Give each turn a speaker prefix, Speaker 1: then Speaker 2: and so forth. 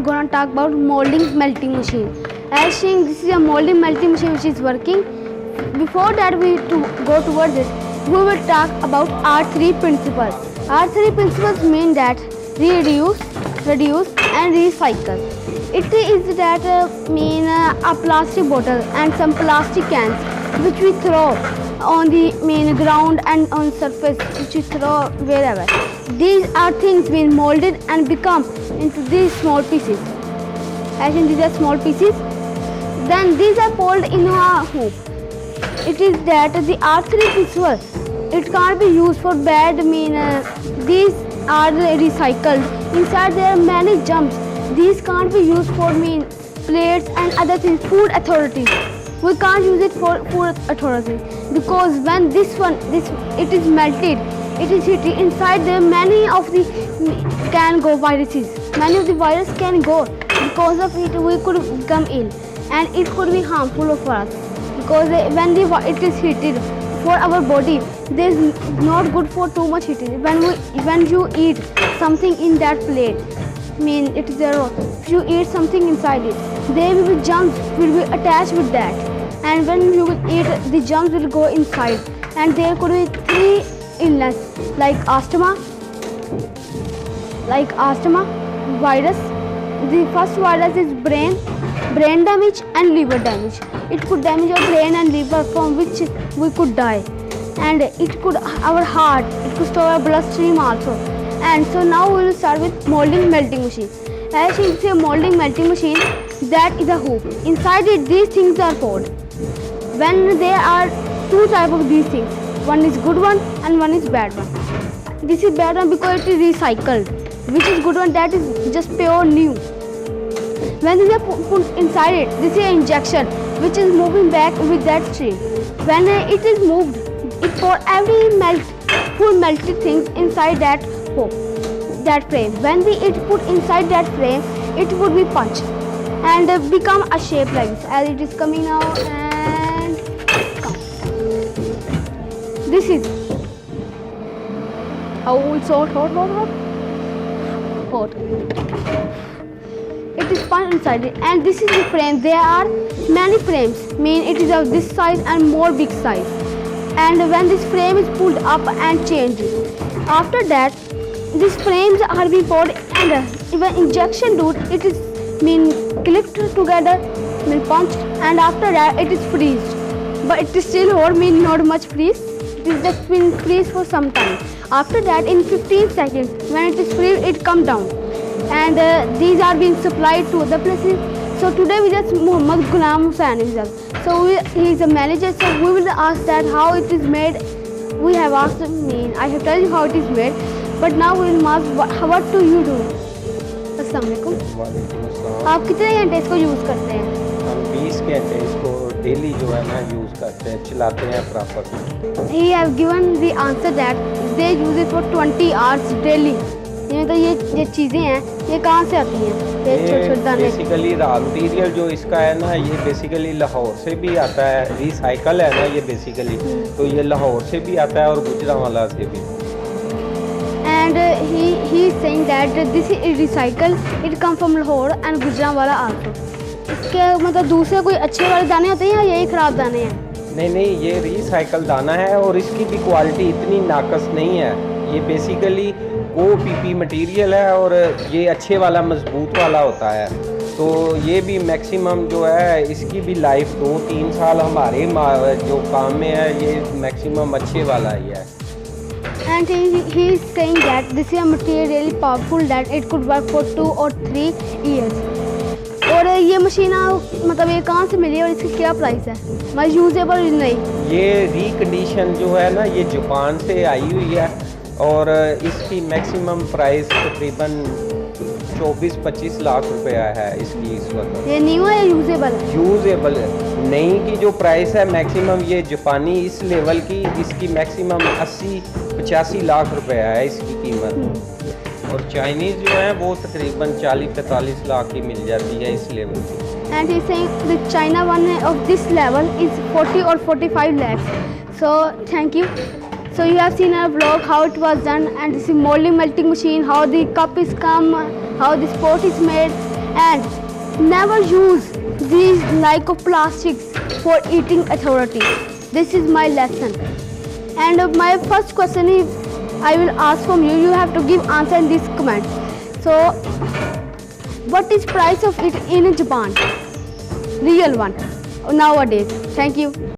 Speaker 1: gonna talk about molding melting machine. As saying, this is a molding melting machine which is working. Before that we to go towards it, we will talk about R3 principles. R3 principles mean that reduce, and recycle. It is that mean a plastic bottle and some plastic cans which we throw on the main ground and on surface which we throw wherever. These are things being molded and become into these small pieces. As in these are small pieces. Then these are poured in a hoop. It is that the R3 principle, it can't be used for bad these are recycled. Inside there are many jumps. These can't be used for plates and other things, food authorities. We can't use it for food authorities because when it is melted, it is heated. Inside there many of the can go viruses. Many of the virus can go. Because of it we could become ill and it could be harmful for us. Because when it is heated for our body, there is not good for too much heating. When you eat something in that plate, it is zero. If you eat something inside it, there will be germs will be attached with that, and when you will eat, the germs will go inside, and there could be 3 illness like asthma virus. The first virus is brain damage and liver damage. It could damage our brain and liver, from which we could die, and it could our heart, it could stop our bloodstream also. And so now we will start with molding melting machine. As you see, a molding melting machine, that is a hoop. Inside it these things are poured. When there are 2 types of these things, one is good one and one is bad one. This is bad one because it is recycled. Which is good one, that is just pure new. When they are put inside it, this is an injection which is moving back with that stream. When it is moved, it pour every full melted things inside that hoop, that frame. When it put inside that frame, it would be punched and become a shape like this, as it is coming now and come. This is how it's hot. It is punched inside it, and this is the frame. There are many frames. It is of this size and more big size. And when this frame is pulled up and changed, after that, these frames are being poured, and when injection do it is clipped together, punched, and after that it is freezed. But it is still hot, not much freeze. It is just been freeze for some time. After that, in 15 seconds, when it is freeze, it comes down. And these are being supplied to other places. So today we just Muhammad Ghulam Hussain himself. So he is a manager. So we will ask that how it is made. We have asked I have told you how it is made. But now we will ask what do you do? अस्सलाम वालेकुम। आप कितने घंटे इसको use करते हैं?
Speaker 2: हम 20 घंटे इसको डेली जो है ना यूज़ करते हैं, चलाते हैं proper.
Speaker 1: He have given the answer that they use it for 20 hours daily. तो ये चीज़ें हैं, ये कहाँ से आती हैं?
Speaker 2: बेसिकली रॉ मटीरियल जो इसका है ना, ये बेसिकली लाहौर से भी आता है। रिसाइकल है ना ये बेसिकली, तो ये लाहौर से भी आता है और गुजरांवाला से भी।
Speaker 1: And he is saying that this is recycled. It come from Lahore and Gujranwala also. इसके मतलब दूसरे कोई अच्छे वाले दाने होते हैं या यही ख़राब दाने हैं?
Speaker 2: नहीं, ये रिसाइकल दाना है और इसकी भी क्वालिटी इतनी नाकस नहीं है। ये बेसिकली OPP मटेरियल है और ये अच्छे वाला मजबूत वाला होता है। तो ये भी मैक्सिमम जो है इसकी भी लाइफ 2-3 साल हमारे जो काम में है, ये मैक्सिमम अच्छे वाला ही है।
Speaker 1: And he is saying that this is a material really powerful that it could work for 2 or 3 years. और ये मशीन मतलब ये कहाँ से मिली और इसकी क्या प्राइस है? मतलब यूजेबल नहीं?
Speaker 2: ये रिकंडीशन जो है ना, ये जापान से आई हुई है और इसकी मैक्सिमम प्राइस तकरीबन 24-25 लाख रुपया है इसकी इस वक्त।
Speaker 1: ये न्यू है या यूजेबल है?
Speaker 2: यूजेबल है। नई की जो प्राइस है मैक्सिमम, ये जापानी इस लेवल की, इसकी मैक्सिमम 80-85 लाख रुपया है इसकी कीमत। और चाइनीज़ जो है वो तकरीबन 40-45 लाख की मिल जाती है इस लेवल की।
Speaker 1: And he's saying the China one of this level is 40 or 45 lakhs. So thank you. So you have seen our vlog how it was done, and this is molding melting machine, how the cup is come, how this pot is made. and never use these like of plastics for eating authority. This is my lesson. And my first question is I will ask from you. You have to give answer in this comment. So, what is price of it in Japan? Real one nowadays. Thank you.